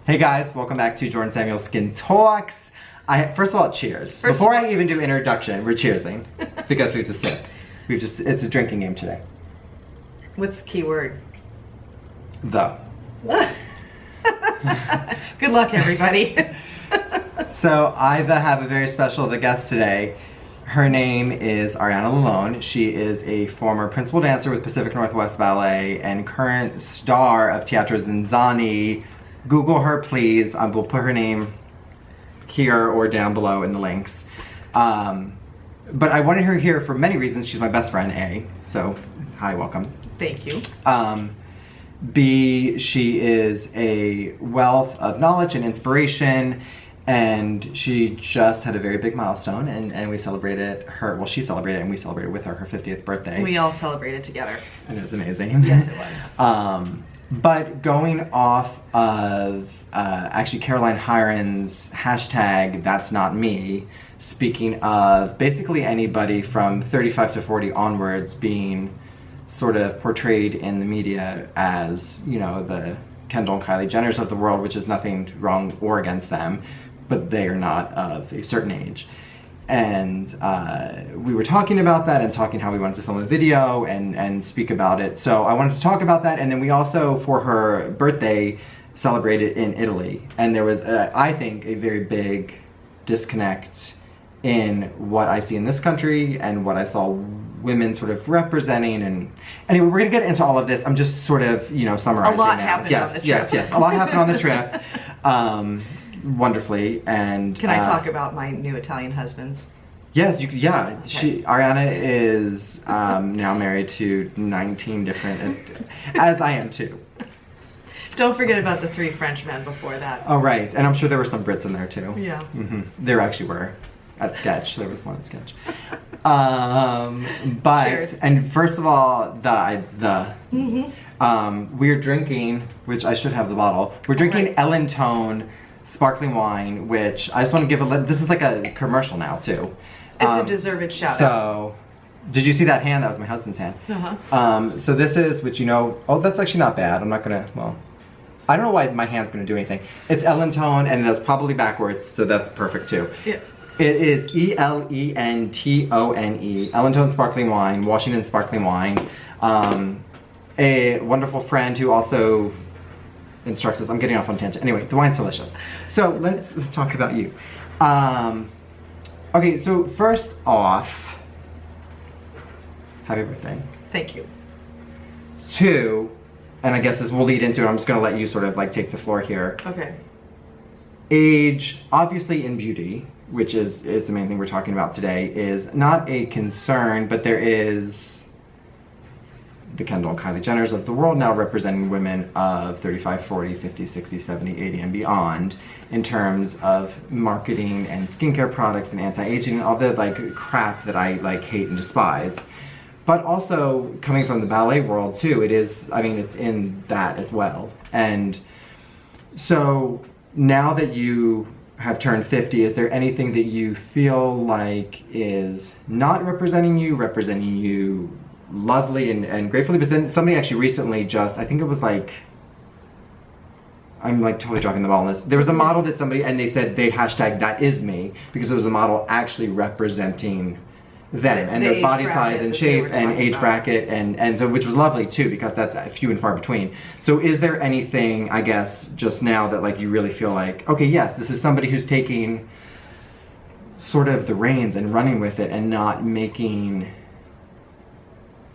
Hey guys, welcome back to Jordan Samuel Skin Talks. First of all, cheers. Before I even do introduction, we're cheersing because we just sip. It's a drinking game today. What's the key word? The. Good luck, everybody. So I have a very special guest today. Her name is Ariana Lallone. She is a former principal dancer with Pacific Northwest Ballet and current star of Teatro Zinzani. Google her, please. We'll put her name here or down below in the links. But I wanted her here for many reasons. She's my best friend, A. So, hi, welcome. Thank you. B, she is a wealth of knowledge and inspiration. And she just had a very big milestone, and we celebrated her, well, she celebrated and we celebrated with her 50th birthday. We all celebrated together. And it was amazing. Yes, it was. But going off of actually Caroline Hiron's hashtag, that's not me, speaking of basically anybody from 35 to 40 onwards being sort of portrayed in the media as, you know, the Kendall and Kylie Jenners of the world, which is nothing wrong or against them, but they are not of a certain age. And we were talking about that and talking how we wanted to film a video and speak about it. So I wanted to talk about that, and then we also, for her birthday, celebrated in Italy. And there was, I think, a very big disconnect in what I see in this country and what I saw women sort of representing. And anyway, we're gonna get into all of this. I'm just sort of, you know, summarizing now. A lot now. happened on the trip. Yes. A lot happened on the trip. Wonderfully. And can I talk about my new Italian husbands? Yes, you could. Yeah, Okay. Ariana is now married to 19 different, as I am too. Don't forget about the 3 Frenchmen before that. Oh right, and I'm sure there were some Brits in there too. Yeah. Mm-hmm. There actually were at Sketch. There was one at Sketch. But Cheers. and first of all, we're drinking, which I should have the bottle. We're drinking Right. Ellen Tone sparkling wine, which I just want to give this is like a commercial now too. It's a deserved shout out. So, did you see that hand? That was my husband's hand. Uh-huh. So this is, which you know, oh, that's actually not bad. I'm not gonna, well, I don't know why my hand's gonna do anything. It's Ellen Tone, and that's probably backwards, so that's perfect too. Yeah. It is Elentone, Ellen Tone Sparkling Wine, Washington Sparkling Wine. A wonderful friend who also instructs us. I'm getting off on a tangent. Anyway, the wine's delicious. So let's talk about you. Okay, so first off, happy birthday. Thank you. 2, and I guess this will lead into it. I'm just gonna let you sort of like take the floor here. Okay. Age, obviously in beauty, which is the main thing we're talking about today, is not a concern, but there is the Kendall and Kylie Jenners of the world now representing women of 35, 40, 50, 60, 70, 80, and beyond in terms of marketing and skincare products and anti-aging and all the like crap that I like hate and despise. But also coming from the ballet world too, it is, I mean, it's in that as well. And so now that you have turned 50, is there anything that you feel like is not representing you lovely and gratefully? But then somebody actually recently just, I think it was like, I'm like totally dropping the ball on this. There was a model that somebody, and they said they hashtag that is me, because it was a model actually representing them and their body size and shape and age bracket, and so, which was lovely too, because that's few and far between. So is there anything, I guess, just now that like you really feel like, okay, yes, this is somebody who's taking sort of the reins and running with it and not making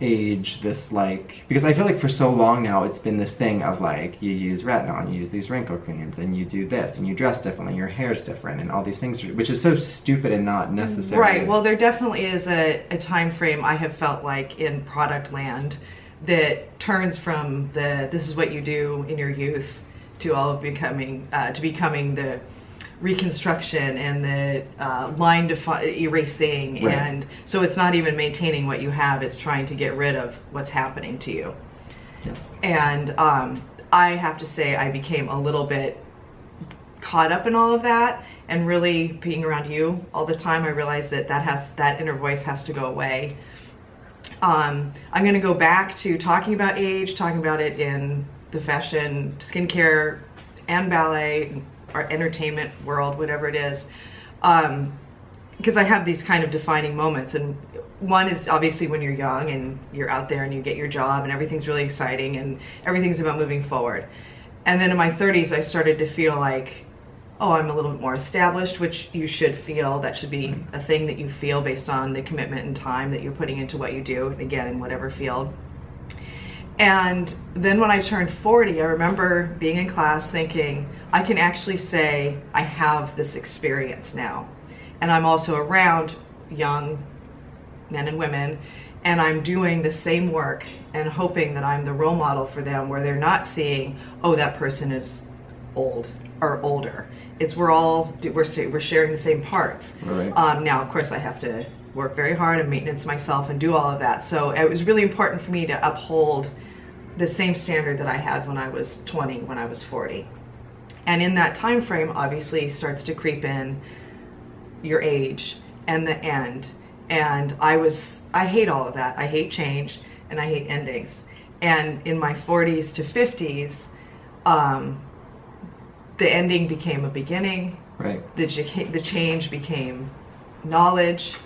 age this like, because I feel like for so long now it's been this thing of like, you use retinol and you use these wrinkle creams and you do this and you dress differently, your hair's different and all these things, which is so stupid and not necessary. Right. Well, there definitely is a time frame I have felt like in product land that turns from this is what you do in your youth to all of becoming the reconstruction and the line erasing, right. And so it's not even maintaining what you have, it's trying to get rid of what's happening to you. Yes. And I have to say I became a little bit caught up in all of that, and really being around you all the time, I realized that inner voice has to go away. I'm going to go back to talking about age, talking about it in the fashion, skincare and ballet or entertainment world, whatever it is, because I have these kind of defining moments. And one is obviously when you're young and you're out there and you get your job and everything's really exciting and everything's about moving forward. And then in my 30s, I started to feel like, oh, I'm a little bit more established, which you should feel. That should be a thing that you feel based on the commitment and time that you're putting into what you do, again, in whatever field. And then when I turned 40, I remember being in class thinking, I can actually say I have this experience now. And I'm also around young men and women, and I'm doing the same work and hoping that I'm the role model for them, where they're not seeing, oh, that person is old or older. It's we're sharing the same parts. Right. Now, of course, I have to work very hard and maintenance myself and do all of that. So it was really important for me to uphold the same standard that I had when I was 20, when I was 40. And in that time frame, obviously, starts to creep in your age and the end. And I hate all of that. I hate change and I hate endings. And in my 40s to 50s, the ending became a beginning. Right. The change became knowledge,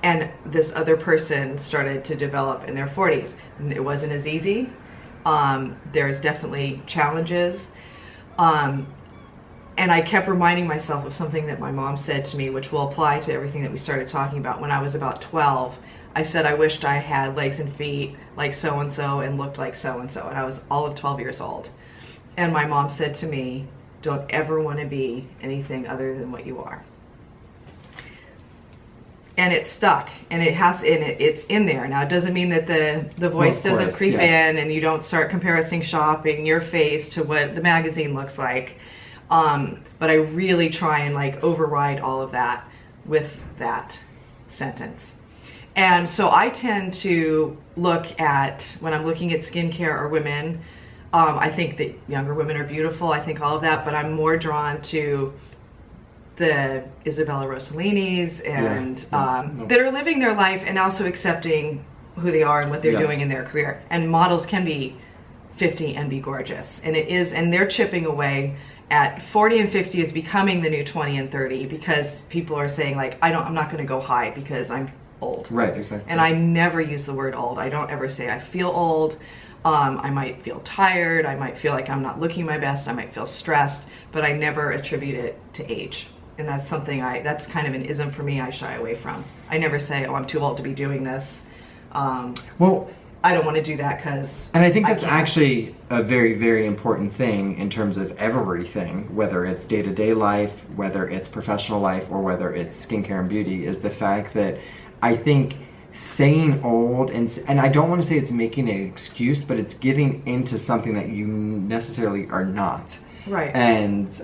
and this other person started to develop in their 40s. And it wasn't as easy. There's definitely challenges. And I kept reminding myself of something that my mom said to me, which will apply to everything that we started talking about. When I was about 12, I said I wished I had legs and feet like so-and-so and looked like so-and-so. And I was all of 12 years old. And my mom said to me, don't ever want to be anything other than what you are. And it stuck, and it's in there. Now, it doesn't mean that the voice doesn't creep in and you don't start comparing shopping your face to what the magazine looks like. But I really try and like override all of that with that sentence. And so I tend to look at, when I'm looking at skincare or women, I think that younger women are beautiful. I think all of that, but I'm more drawn to the Isabella Rossellini's and that are living their life and also accepting who they are and what they're doing in their career. And models can be 50 and be gorgeous. And it is, and they're chipping away at 40 and 50 is becoming the new 20 and 30, because people are saying like, I'm not going to go high because I'm old. Right, exactly. And I never use the word old. I don't ever say I feel old. I might feel tired. I might feel like I'm not looking my best. I might feel stressed, but I never attribute it to age. And that's something that's kind of an ism for me I shy away from. I never say, oh, I'm too old to be doing this. Well, I don't want to do that because... And I think that's actually a very, very important thing in terms of everything, whether it's day-to-day life, whether it's professional life, or whether it's skincare and beauty, is the fact that I think saying old, and I don't want to say it's making an excuse, but it's giving into something that you necessarily are not. Right. And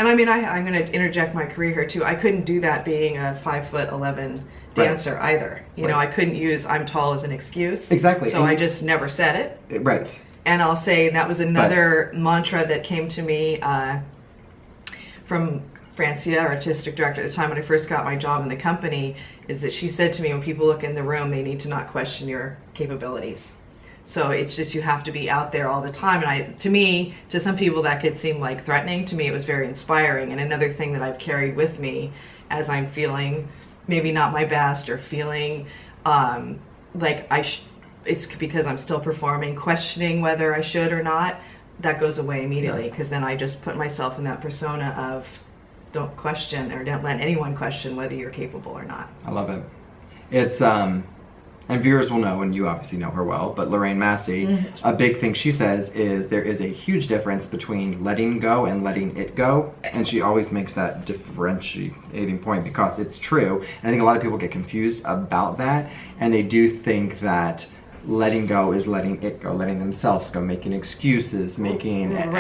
I mean, I'm going to interject my career here too. I couldn't do that being a 5'11" dancer either. You know, I couldn't use I'm tall as an excuse. Exactly. So I just never said it. Right. And I'll say that was another mantra that came to me from Francia, our artistic director at the time when I first got my job in the company, is that she said to me, when people look in the room, they need to not question your capabilities. So it's just, you have to be out there all the time. And to some people that could seem like threatening. To me, it was very inspiring. And another thing that I've carried with me as I'm feeling maybe not my best or feeling like it's because I'm still performing, questioning whether I should or not, that goes away immediately, because then I just put myself in that persona of don't question or don't let anyone question whether you're capable or not. I love it. It's and viewers will know, and you obviously know her well, but Lorraine Massey, a big thing she says is there is a huge difference between letting go and letting it go, and she always makes that differentiating point because it's true. And I think a lot of people get confused about that, and they do think that letting go is letting it go, letting themselves go, making excuses, making and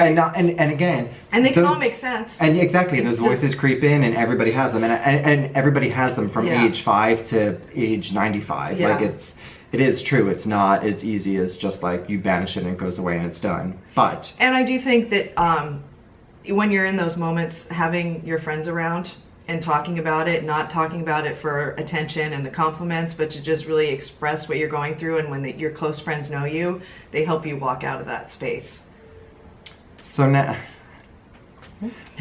again, and they can all make sense. And exactly, those voices creep in, and everybody has them, and everybody has them from age 5 to age 95. Yeah. Like it is true. It's not as easy as just like you banish it and it goes away and it's done. But I do think that when you're in those moments, having your friends around and talking about it, not talking about it for attention and the compliments, but to just really express what you're going through, and when your close friends know you, they help you walk out of that space. So now,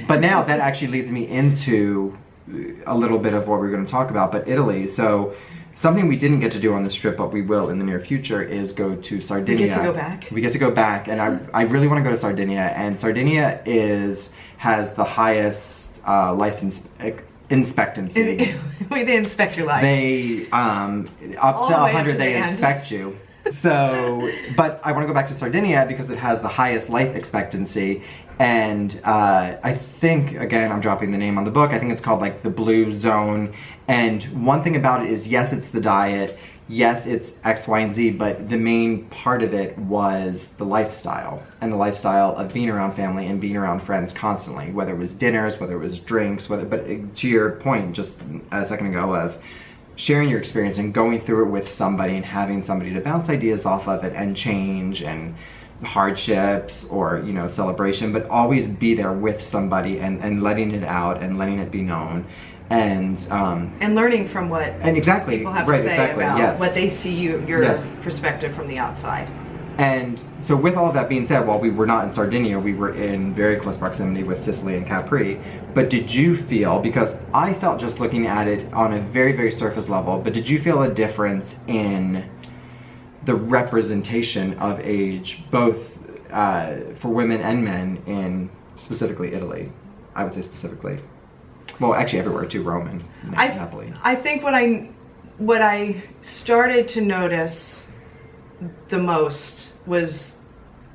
But now that actually leads me into a little bit of what we're going to talk about, but Italy. So something we didn't get to do on this trip, but we will in the near future, is go to Sardinia. We get to go back? We get to go back, and I really want to go to Sardinia, and Sardinia has the highest life expectancy. They inspect your life. They, up to 100, they inspect you. So, but I want to go back to Sardinia because it has the highest life expectancy, and I think, again, I'm dropping the name on the book, I think it's called like the Blue Zone, and one thing about it is, yes, it's the diet, yes, it's X, Y, and Z, but the main part of it was the lifestyle, and the lifestyle of being around family and being around friends constantly, whether it was dinners, whether it was drinks, but to your point just a second ago of sharing your experience and going through it with somebody and having somebody to bounce ideas off of it and change and hardships or, you know, celebration, but always be there with somebody and letting it out and letting it be known. And learning from what exactly people have right, to say exactly, about yes. what they see your Yes. perspective from the outside. And so with all that being said, while we were not in Sardinia, we were in very close proximity with Sicily and Capri. But did you feel, because I felt just looking at it on a very, very surface level, but did you feel a difference in the representation of age, both for women and men in specifically Italy? I would say specifically. Well, actually everywhere too, Rome and Napoli. I think what I started to notice the most was,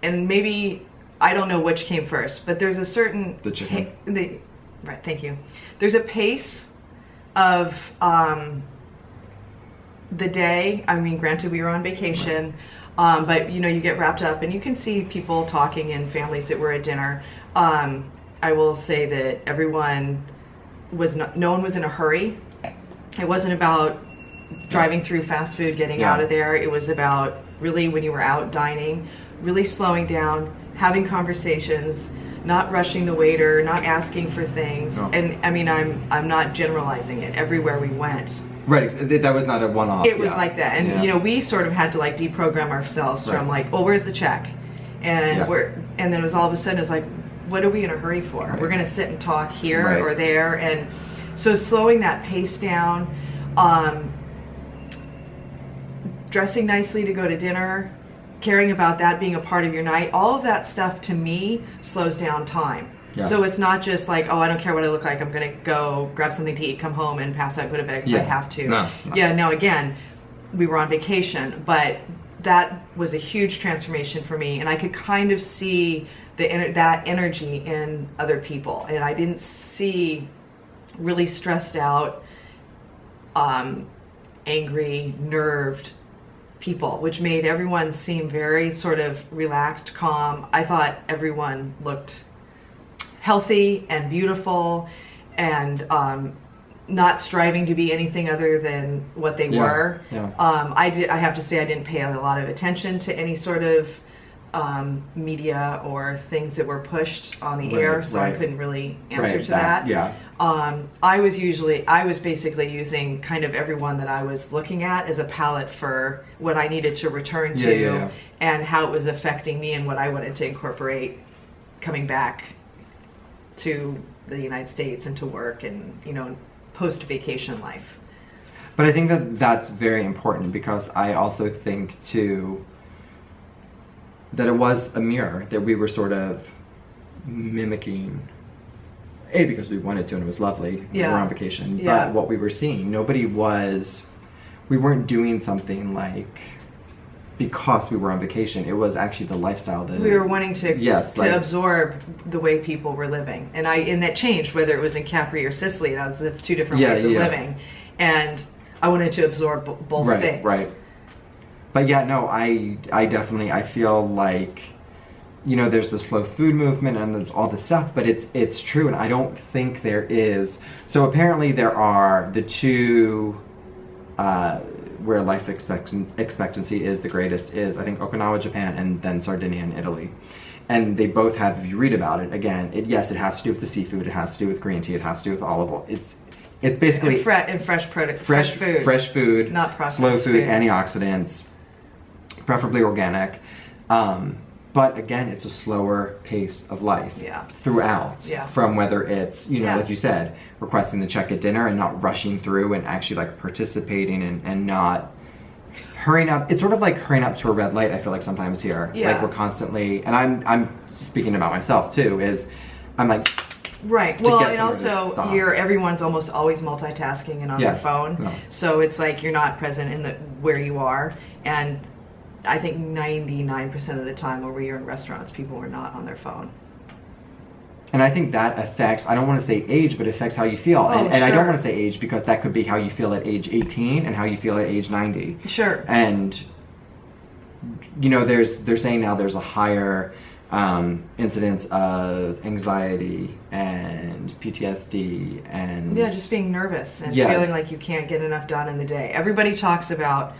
and maybe I don't know which came first, but there's a certain the chicken. Right, thank you. There's a pace of the day. I mean, granted, we were on vacation, right. But you know, you get wrapped up, and you can see people talking in families that were at dinner. I will say that everyone no one was in a hurry. It wasn't about driving through fast food, getting out of there. It was about really, when you were out dining, really slowing down, having conversations, not rushing the waiter, not asking for things. No. And I mean, I'm not generalizing it. Everywhere we went, right, that was not a one-off. It was like that, and you know, we sort of had to like deprogram ourselves from like, oh, where's the check, and and then it was all of a sudden it was like, what are we in a hurry for? Right. We're going to sit and talk here or there, and so slowing that pace down. Dressing nicely to go to dinner, caring about that being a part of your night, all of that stuff to me slows down time. Yeah. So it's not just like, oh, I don't care what I look like, I'm going to go grab something to eat, come home and pass out, go to bed because I have to. No. No, again, we were on vacation, but that was a huge transformation for me, and I could kind of see that energy in other people, and I didn't see really stressed out, angry, nerved people, which made everyone seem very sort of relaxed, calm. I thought everyone looked healthy and beautiful and not striving to be anything other than what they were. Yeah. I have to say I didn't pay a lot of attention to any sort of media or things that were pushed on the air, so I couldn't really answer to that. Yeah. I was basically using kind of everyone that I was looking at as a palette for what I needed to return to and how it was affecting me and what I wanted to incorporate coming back to the United States and to work and, you know, post-vacation life. But I think that that's very important, because I also think too that it was a mirror that we were sort of mimicking, because we wanted to and it was lovely. We were on vacation. But what we were seeing, we weren't doing something like because we were on vacation. It was actually the lifestyle that we were wanting to absorb the way people were living, and that changed whether it was in Capri or Sicily. That's two different ways of living, and I wanted to absorb both things. Right. But I definitely feel like, you know, there's the slow food movement and there's all this stuff, but it's true, and I don't think there is. So apparently there are the two where life expectancy is the greatest is, I think, Okinawa, Japan, and then Sardinia in Italy. And they both have, if you read about it, again, it has to do with the seafood, it has to do with green tea, it has to do with olive oil. It's basically fresh food, not processed slow food, antioxidants, preferably organic. But again, it's a slower pace of life throughout. Yeah. From whether it's, like you said, requesting the check at dinner and not rushing through and actually like participating and not hurrying up. It's sort of like hurrying up to a red light, I feel like sometimes here. Yeah. Like we're constantly, and I'm speaking about myself too, is I'm like, right. Well, and also everyone's almost always multitasking and on their phone. No. So it's like you're not present in where you are. And I think 99% of the time where we are in restaurants, people are not on their phone. And I think that affects, I don't want to say age, but it affects how you feel. And I don't want to say age because that could be how you feel at age 18 and how you feel at age 90. Sure. And, they're saying now there's a higher incidence of anxiety and PTSD and... Yeah, just being nervous and feeling like you can't get enough done in the day. Everybody talks about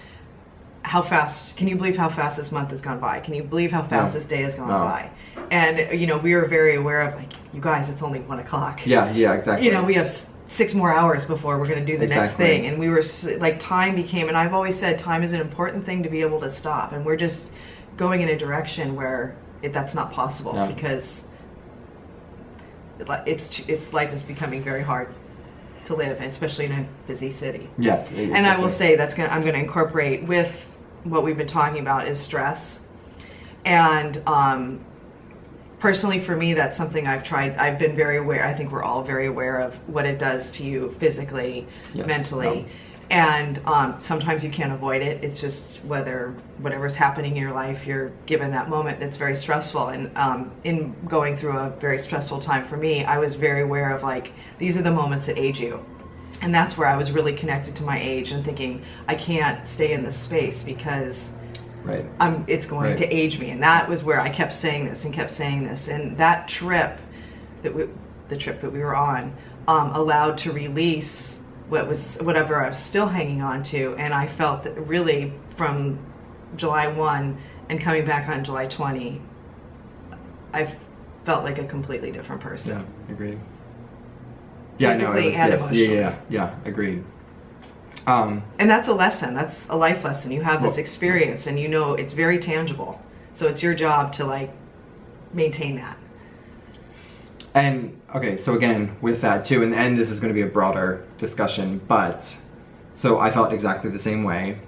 how fast, can you believe how fast this month has gone by? Can you believe how fast this day has gone by? And, we were very aware of, like, you guys, it's only 1 o'clock. Yeah, exactly. We have 6 more hours before we're going to do the next thing. And we were, like, time became, and I've always said time is an important thing to be able to stop. And we're just going in a direction where that's not possible because life is becoming very hard to live, especially in a busy city. Yes. Exactly. And I will say I'm going to incorporate with what we've been talking about is stress. And personally for me, that's something I've tried. I've been very aware. I think we're all very aware of what it does to you physically, mentally. And sometimes you can't avoid it. It's just whatever's happening in your life, you're given that moment that's very stressful. And in going through a very stressful time for me, I was very aware of, like, these are the moments that age you. And that's where I was really connected to my age and thinking, I can't stay in this space because it's going to age me. And that was where I kept saying this. And that trip, the trip that we were on, allowed to release whatever I was still hanging on to. And I felt that really from July 1 and coming back on July 20, I felt like a completely different person. Yeah, agreed. Physically and emotionally. Yeah, agreed. And that's a lesson. That's a life lesson. You have this experience and it's very tangible. So it's your job to, like, maintain that. And, okay, so again, with that too, and this is going to be a broader discussion, but, so I felt exactly the same way.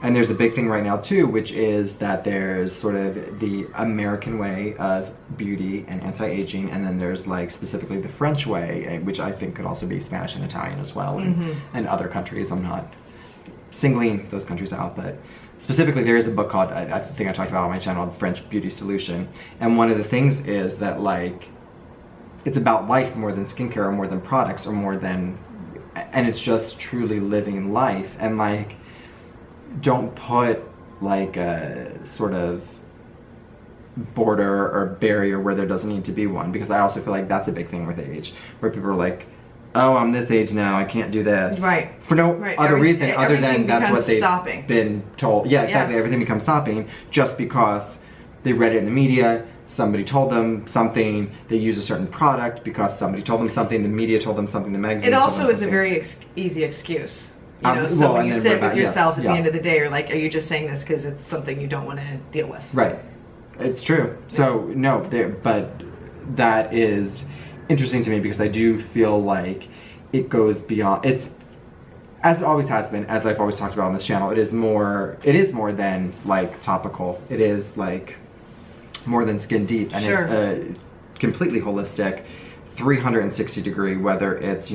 And there's a big thing right now too, which is that there's sort of the American way of beauty and anti-aging, and then there's, like, specifically the French way, which I think could also be Spanish and Italian as well, and other countries. I'm not singling those countries out, but specifically there is a book called, I think I talked about on my channel, French Beauty Solution. And one of the things is that, like, it's about life more than skincare or more than products or more than, and it's just truly living life. And, like, don't put, like, a sort of border or barrier where there doesn't need to be one, because I also feel like that's a big thing with age, where people are like, oh, I'm this age now, I can't do this. Right. For no other reason other than that's what they've been told. Yeah, exactly. Yes. Everything becomes stopping just because they read it in the media, somebody told them something, they use a certain product because somebody told them something, the media told them something, the magazine told them something. It also is a very easy excuse. So when you sit with yourself at the end of the day, you're like, are you just saying this because it's something you don't want to deal with? Right. It's true. So, no, but that is interesting to me because I do feel like it goes beyond, it's, as it always has been, as I've always talked about on this channel, it is more than, like, topical. It is, like, more than skin deep, and it's a completely holistic 360 degree, whether it's,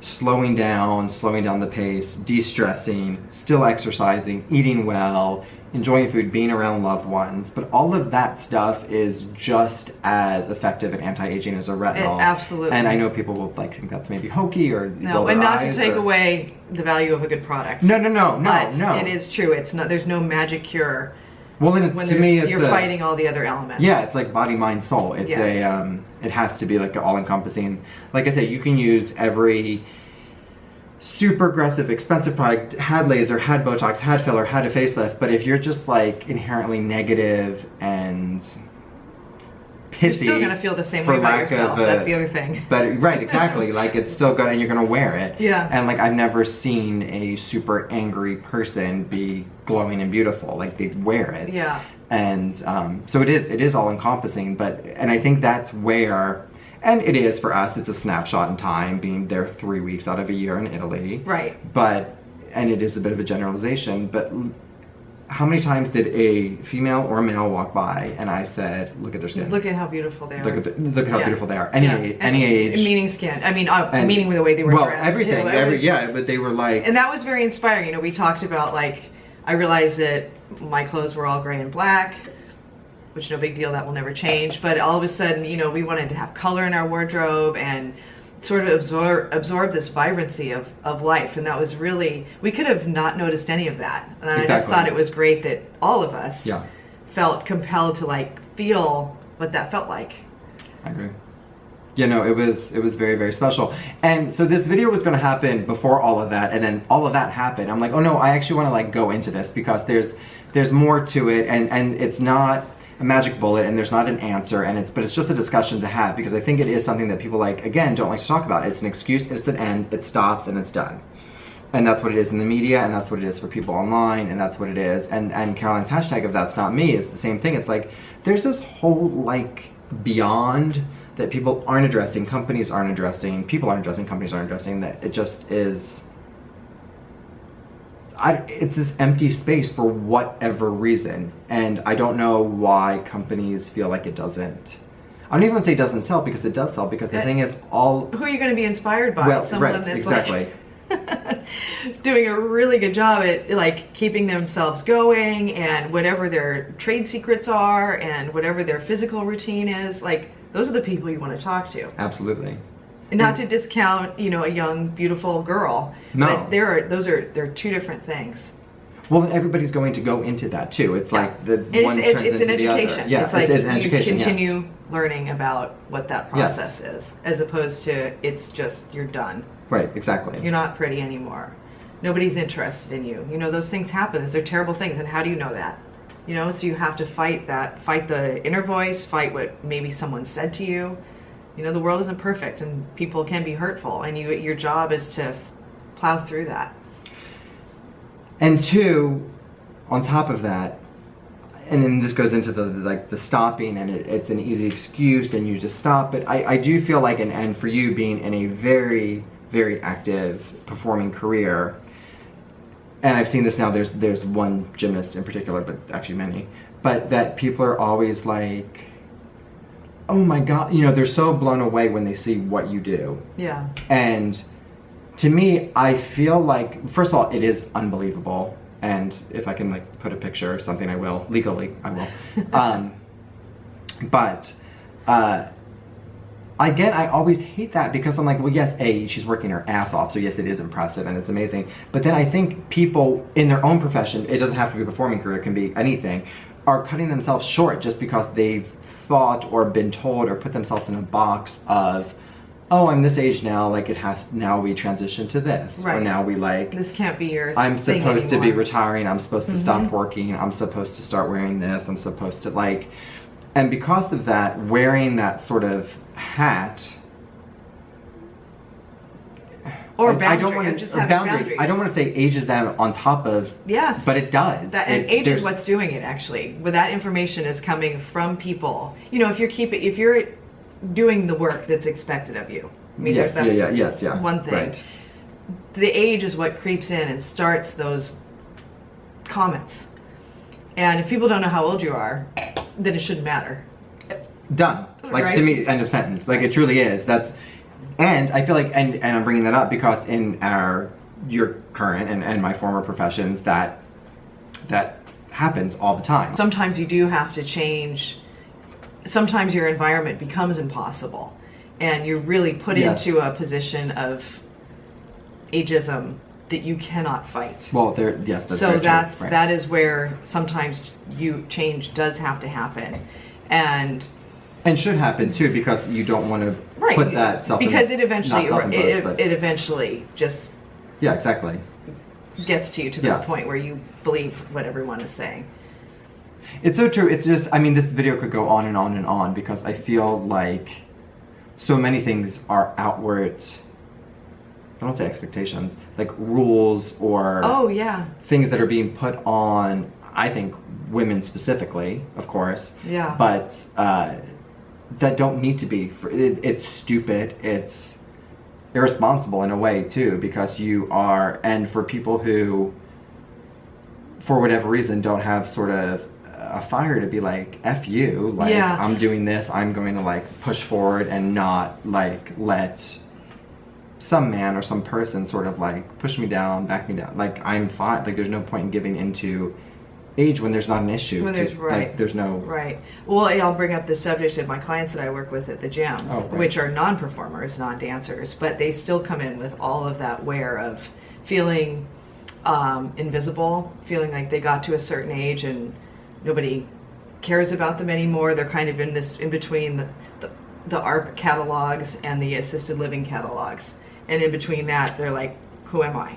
slowing down the pace, de-stressing, still exercising, eating well, enjoying food, being around loved ones. But all of that stuff is just as effective at anti-aging as a retinol. Absolutely. And I know people will, like, think that's maybe hokey or no, and not to take away the value of a good product. No. But it is true. It's not. There's no magic cure. Well, then to me, you're fighting all the other elements. Yeah, it's like body, mind, soul. It's it has to be, like, all-encompassing. Like I said, you can use every super aggressive, expensive product, had laser, had Botox, had filler, had a facelift, but if you're just, like, inherently negative and pissy. You're still gonna feel the same for way about lack yourself. of That's the other thing. But right, exactly. Like it's still good, and you're gonna wear it. Yeah. And like I've never seen a super angry person be glowing and beautiful. Like they wear it. Yeah. And so it is all encompassing. And I think that's where, and it is for us. It's a snapshot in time, being there 3 weeks out of a year in Italy. Right. And it is a bit of a generalization. But how many times did a female or a male walk by and I said, "Look at their skin. Look at how beautiful they are. Look at how beautiful they are." Any age. Meaning skin. I mean, meaning the way they were dressed. Well, everything. Too. But they were like. And that was very inspiring. You know, we talked about like, I realized that my clothes were all gray and black, which no big deal. That will never change. But all of a sudden, you know, we wanted to have color in our wardrobe and sort of absorb this vibrancy of life. And that was really, we could have not noticed any of that. And I just thought it was great that all of us felt compelled to like feel what that felt like. I agree. Yeah, no, it was very, very special. And so this video was going to happen before all of that, and then all of that happened. I'm like, oh no, I actually want to like go into this because there's more to it, and it's not a magic bullet, and there's not an answer, but it's just a discussion to have, because I think it is something that people like, again, don't like to talk about. It's an excuse, it's an end, it stops, and it's done. And that's what it is in the media, and that's what it is for people online, and that's what it is. And Caroline's hashtag of "That's Not Me" is the same thing. It's like, there's this whole like beyond that people aren't addressing, companies aren't addressing, people aren't addressing, companies aren't addressing, that it just is, it's this empty space for whatever reason. And I don't know why companies feel like it doesn't. I don't even want to say it doesn't sell, because it does sell, because the thing is all... Who are you going to be inspired by? Well, Someone right, that's exactly. Like doing a really good job at like keeping themselves going, and whatever their trade secrets are, and whatever their physical routine is, like those are the people you want to talk to. Absolutely. And not to discount, you know, a young, beautiful girl. No. But they're two different things. Well, and everybody's going to go into that too. It's like the one turns it's into an the education. other. Yeah, it's like it's an education, you continue learning about what that process is, as opposed to it's just you're done. Right, exactly. You're not pretty anymore. Nobody's interested in you. You know, those things happen. They're terrible things. And how do you know that? You know, so you have to fight the inner voice, fight what maybe someone said to you. You know, the world isn't perfect, and people can be hurtful, and your job is to plow through that. And two, on top of that, and then this goes into the stopping, and it's an easy excuse, and you just stop. But I do feel like, and for you being in a very, very active performing career, and I've seen this now, there's one gymnast in particular, but actually many, but that people are always like, oh my God, you know, they're so blown away when they see what you do. Yeah. And to me, I feel like, first of all, it is unbelievable. And if I can like put a picture or something, I will. Legally, I will. But again, I always hate that, because I'm like, well, yes, she's working her ass off, so yes, it is impressive and it's amazing. But then I think people in their own profession, it doesn't have to be a performing career, it can be anything, are cutting themselves short just because they've thought or been told or put themselves in a box of, oh, I'm this age now, like now we transition to this. Right. Or now we like... This can't be your I'm thing supposed anymore. to be retiring, I'm supposed to stop working, I'm supposed to start wearing this, I'm supposed to like... And because of that, wearing that sort of hat... Or boundary. I don't want to boundaries. I don't want to say ages them on top of... Yes. But it does. And age is what's doing it, actually. Where that information is coming from people. You know, if you're doing the work that's expected of you. I mean, yes, that's one thing. Right. The age is what creeps in and starts those comments. And if people don't know how old you are, then it shouldn't matter. Done. Like, right? To me, end of sentence. Like, it truly is. And I feel like, and I'm bringing that up because in your current and my former professions, that happens all the time. Sometimes you do have to change. Sometimes your environment becomes impossible, and you're really put into a position of ageism that you cannot fight. Well, that's so very that's true. Right. That is where sometimes change does have to happen, and should happen too, because you don't want to put that self because it eventually just exactly gets to you to the point where you believe what everyone is saying. It's so true. It's just, I mean, this video could go on and on and on because I feel like so many things are outward, I don't say expectations, like rules or oh yeah, things that are being put on, I think, women specifically, of course. Yeah. But that don't need to be. It's stupid. It's irresponsible in a way too, because you are, and for people who, for whatever reason, don't have sort of a fire to be like, F you, like, yeah. I'm doing this, I'm going to like push forward and not like let some man or some person sort of like push me down, back me down. Like, I'm fine. Like, there's no point in giving into age when there's not an issue. When there's, right. Like, there's no... Right. Well, I'll bring up the subject of my clients that I work with at the gym, Oh, right. which are non-performers, non-dancers, but they still come in with all of that wear of feeling invisible, feeling like they got to a certain age and nobody cares about them anymore. They're kind of in between the ARP catalogs and the assisted living catalogs. And in between that, they're like, who am I?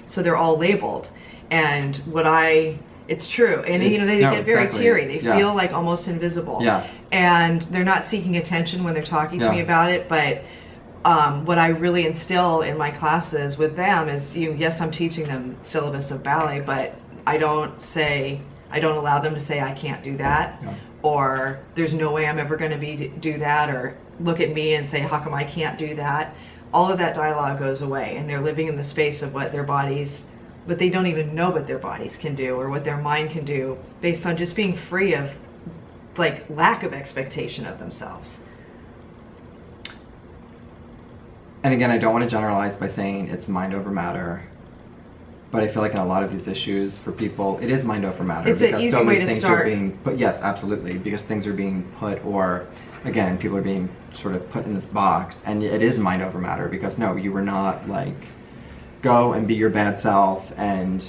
So they're all labeled. And it's true. And you know, they get very teary. They feel like almost invisible. Yeah. And they're not seeking attention when they're talking to me about it. But what I really instill in my classes with them is, yes, I'm teaching them syllabus of ballet, but I don't allow them to say I can't do that, or there's no way I'm ever going to do that, or look at me and say, how come I can't do that? All of that dialogue goes away, and they're living in the space of what they don't even know what their bodies can do or what their mind can do, based on just being free of like lack of expectation of themselves. And again, I don't want to generalize by saying it's mind over matter, but I feel like in a lot of these issues for people, it is mind over matter. It's an easy so way many to things start. are being put, yes, absolutely, because things are being put, or again, people are being sort of put in this box, and it is mind over matter, because no, you were not like, go and be your bad self, and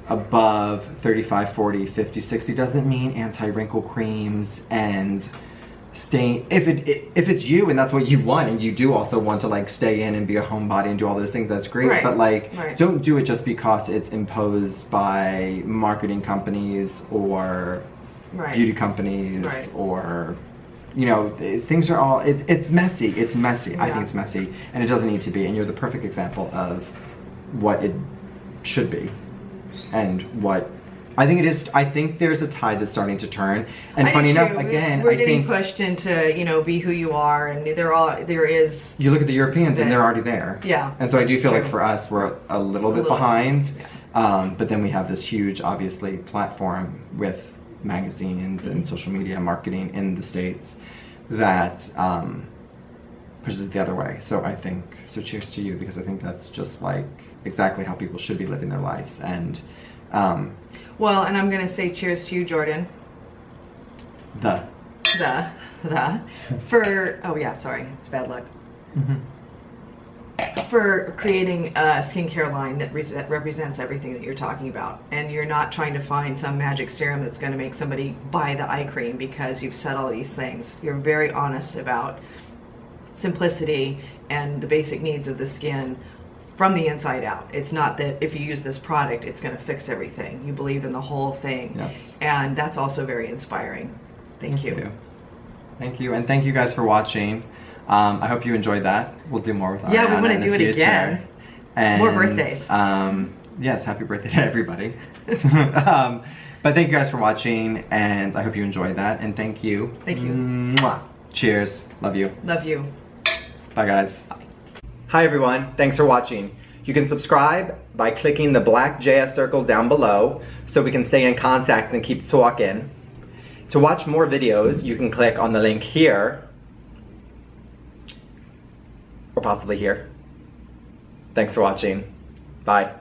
above 35, 40, 50, 60 doesn't mean anti-wrinkle creams and stay, if it's you and that's what you want, and you do also want to like stay in and be a homebody and do all those things, that's great. Right. But like, don't do it just because it's imposed by marketing companies or beauty companies or things are all, it's messy. I think it's messy, and it doesn't need to be, and you're the perfect example of what it should be and what I think it is. I think there's a tide that's starting to turn, and funny enough, again, we're getting pushed into be who you are, and there is. You look at the Europeans, and they're already there. Yeah, and so I do feel like for us, we're a little bit behind, but then we have this huge, obviously, platform with magazines and social media marketing in the States that pushes it the other way. So I think, so cheers to you, because I think that's just like exactly how people should be living their lives. And well, and I'm gonna say cheers to you, Jordan. For sorry, it's bad luck. For creating a skincare line that represents everything that you're talking about, and you're not trying to find some magic serum that's going to make somebody buy the eye cream because you've said all these things. You're very honest about simplicity and the basic needs of the skin from the inside out. It's not that if you use this product, it's going to fix everything. You believe in the whole thing. Yes. And that's also very inspiring. Thank you. Thank you. And thank you guys for watching. I hope you enjoyed that. We'll do more with Ariana. Yeah, we want to do it again. And, more birthdays. Yes, happy birthday to everybody. But thank you guys for watching, and I hope you enjoyed that. And thank you. Thank you. Mwah. Cheers. Love you. Love you. Bye, guys. Bye. Hi, everyone. Thanks for watching. You can subscribe by clicking the black JS circle down below so we can stay in contact and keep talking. To watch more videos, you can click on the link here, or possibly here. Thanks for watching. Bye.